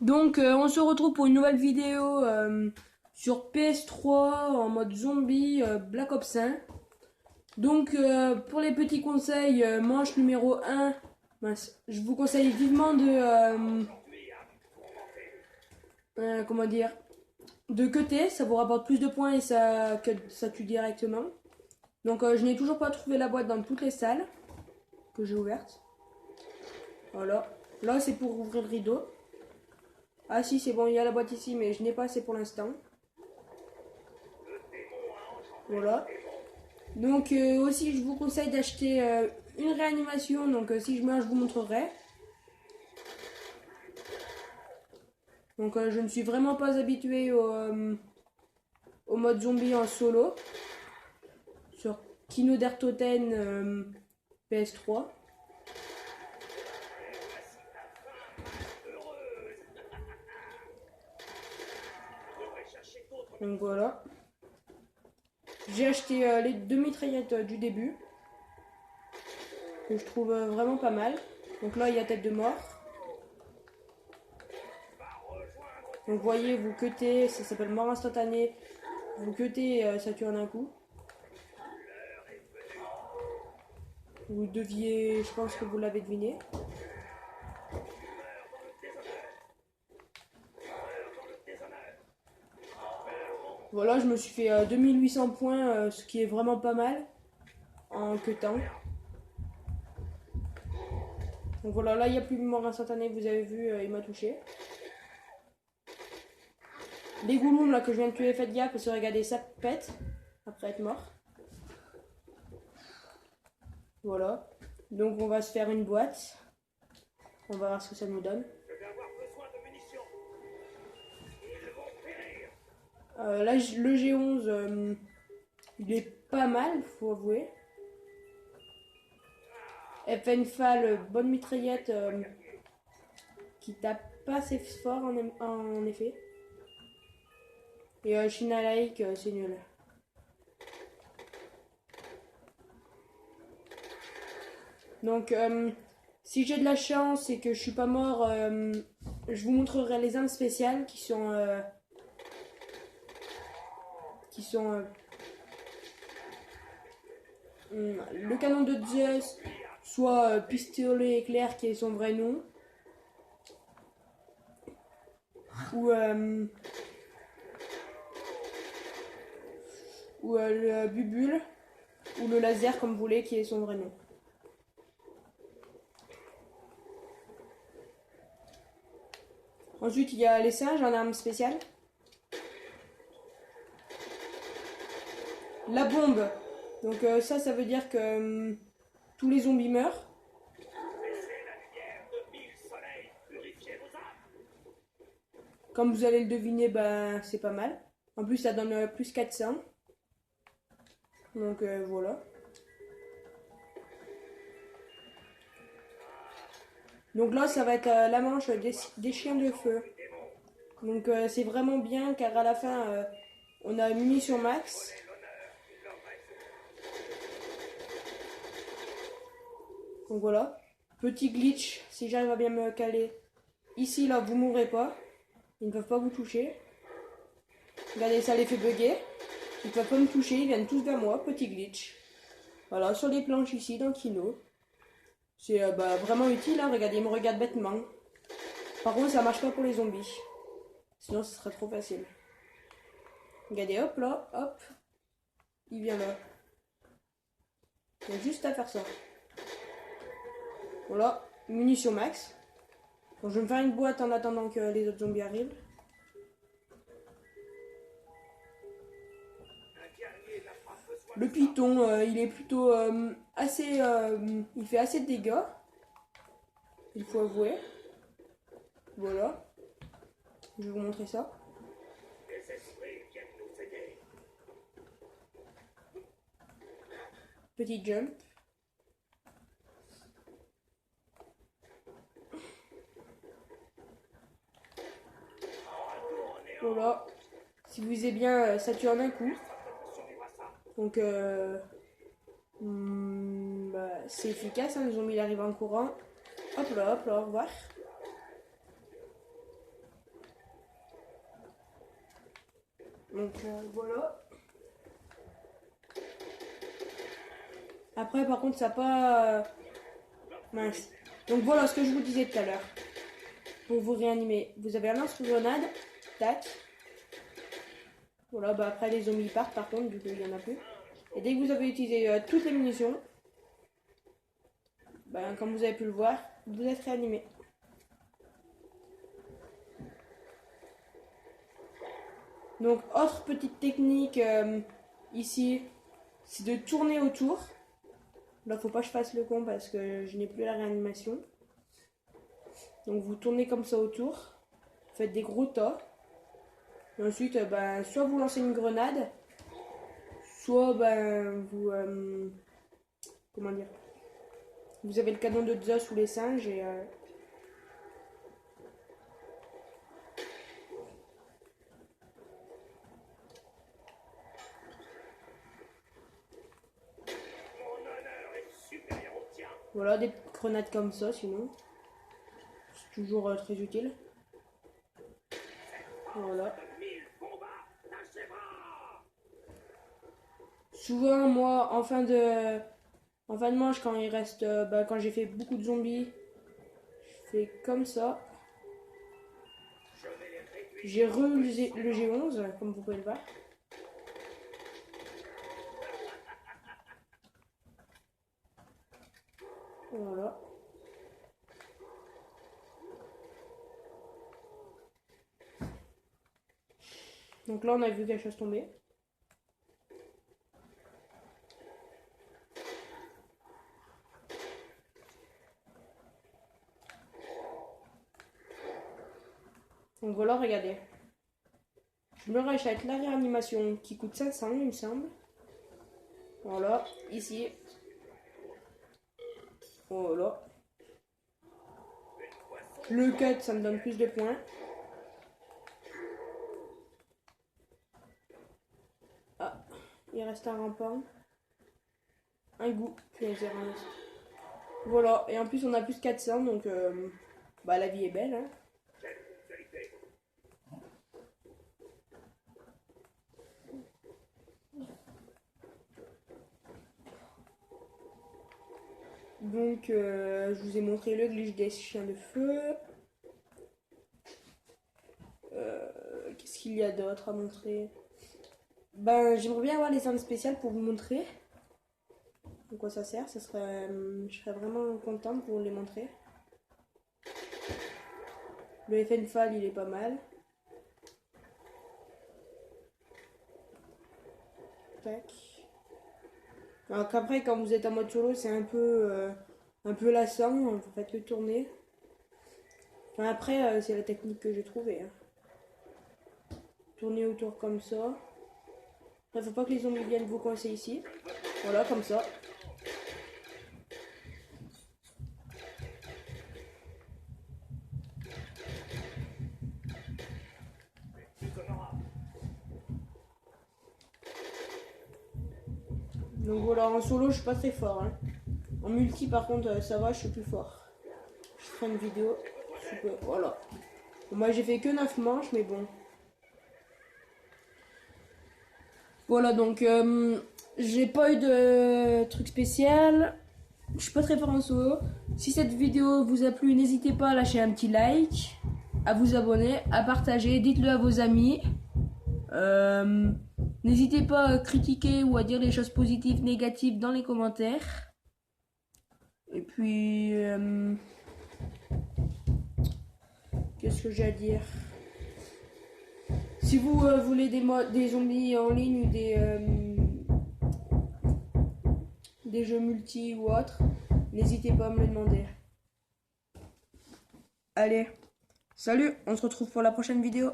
Donc on se retrouve pour une nouvelle vidéo sur PS3 en mode zombie Black Ops 1. Donc pour les petits conseils, manche numéro 1, mince, je vous conseille vivement de comment dire, de cutter, ça vous rapporte plus de points et ça tue directement. Donc je n'ai toujours pas trouvé la boîte dans toutes les salles que j'ai ouvertes. Voilà. Là c'est pour ouvrir le rideau. Ah si, c'est bon, il y a la boîte ici, mais je n'ai pas assez pour l'instant. Voilà. Donc aussi, je vous conseille d'acheter une réanimation. Donc si je meurs, je vous montrerai. Donc je ne suis vraiment pas habitué au mode zombie en solo. Sur Kino der Toten PS3. Donc voilà. J'ai acheté les deux mitraillettes du début. Que je trouve vraiment pas mal. Donc là, il y a tête de mort. Donc vous voyez, vous cuttez, ça s'appelle mort instantanée. Vous cuttez, ça tue en un coup. Vous deviez, je pense que vous l'avez deviné. Voilà, je me suis fait 2800 points, ce qui est vraiment pas mal en cuttant. Donc voilà, là il n'y a plus de mort instantanée, vous avez vu, il m'a touché. Les gouloums là que je viens de tuer, faites gaffe parce que regardez, ça pète après être mort. Voilà. Donc on va se faire une boîte. On va voir ce que ça nous donne. Là, le G11, il est pas mal, faut avouer. Fenfal, bonne mitraillette qui tape pas assez fort en effet. Et China Lake, c'est nul. Donc, si j'ai de la chance et que je suis pas mort, je vous montrerai les armes spéciales qui sont le canon de Zeus, soit pistolet éclair qui est son vrai nom, ou le bubule, ou le laser comme vous voulez qui est son vrai nom. Ensuite il y a les singes en arme spéciale. La bombe, donc ça veut dire que tous les zombies meurent. Comme vous allez le deviner, ben, c'est pas mal. En plus, ça donne plus 400. Donc voilà. Donc là, ça va être la manche des chiens de feu. Donc c'est vraiment bien car à la fin, on a munitions max. Donc voilà. Petit glitch, si j'arrive à bien me caler. Ici, là, vous mourrez pas. Ils ne peuvent pas vous toucher. Regardez, ça les fait bugger. Ils ne peuvent pas me toucher, ils viennent tous vers moi. Petit glitch. Voilà, sur les planches ici, dans le Kino. C'est vraiment utile, hein. Regardez, ils me regardent bêtement. Par contre, ça marche pas pour les zombies. Sinon, ce serait trop facile. Regardez, hop là, hop. Il vient là. Il y a juste à faire ça. Voilà, munitions max. Bon, je vais me faire une boîte en attendant que les autres zombies arrivent. Le python, il est plutôt assez... il fait assez de dégâts. Il faut avouer. Voilà. Je vais vous montrer ça. Petit jump. Voilà. Si vous visez bien, ça tue en un coup. Donc, c'est efficace, hein, le zombie il arrive en courant. Hop là, au revoir. Donc voilà. Après par contre ça pas... mince. Donc voilà ce que je vous disais tout à l'heure. Pour vous réanimer, vous avez un lance-grenade. Tac. Voilà, bah après les zombies partent par contre, du coup il y en a plus. Et dès que vous avez utilisé toutes les munitions, bah, comme vous avez pu le voir, vous êtes réanimé. Donc autre petite technique ici, c'est de tourner autour. Là faut pas que je fasse le con parce que je n'ai plus la réanimation. Donc vous tournez comme ça autour, faites des gros tas. Et ensuite, ben, soit vous lancez une grenade, soit ben, vous... comment dire? Vous avez le canon de Dza sous les singes et... voilà, des grenades comme ça sinon. C'est toujours très utile. Voilà. Souvent, moi, en fin de manche, quand il reste, quand j'ai fait beaucoup de zombies, je fais comme ça. J'ai le G11, comme vous pouvez le voir. Voilà. Donc là, on a vu quelque chose tomber. Donc voilà, regardez. Je me rachète la réanimation qui coûte 500, il me semble. Voilà, ici. Voilà. Le cut, ça me donne plus de points. Ah, il reste un rampant. Un goût. Voilà, et en plus on a plus 400, donc bah, la vie est belle. Hein. Donc je vous ai montré le glitch des chiens de feu. Qu'est-ce qu'il y a d'autre à montrer? Ben j'aimerais bien avoir les armes spéciales pour vous montrer. De quoi ça sert, ça serait, je serais vraiment contente pour les montrer. Le FNFAL il est pas mal. Tac. Alors qu'après quand vous êtes en mode solo c'est un peu lassant, vous faites que tourner. Enfin, après c'est la technique que j'ai trouvée. Hein. Tourner autour comme ça. Il faut pas que les zombies viennent vous coincer ici. Voilà, comme ça. Donc voilà, en solo je suis pas très fort. Hein. En multi par contre ça va, je suis plus fort. Je ferai une vidéo. Super, voilà. Bon, moi j'ai fait que 9 manches, mais bon. Voilà, donc j'ai pas eu de truc spécial. Je suis pas très fort en solo. Si cette vidéo vous a plu, n'hésitez pas à lâcher un petit like, à vous abonner, à partager, dites-le à vos amis. N'hésitez pas à critiquer ou à dire les choses positives, négatives dans les commentaires. Et puis, qu'est-ce que j'ai à dire? Si vous voulez des zombies en ligne ou des jeux multi ou autres, n'hésitez pas à me le demander. Allez, salut, on se retrouve pour la prochaine vidéo.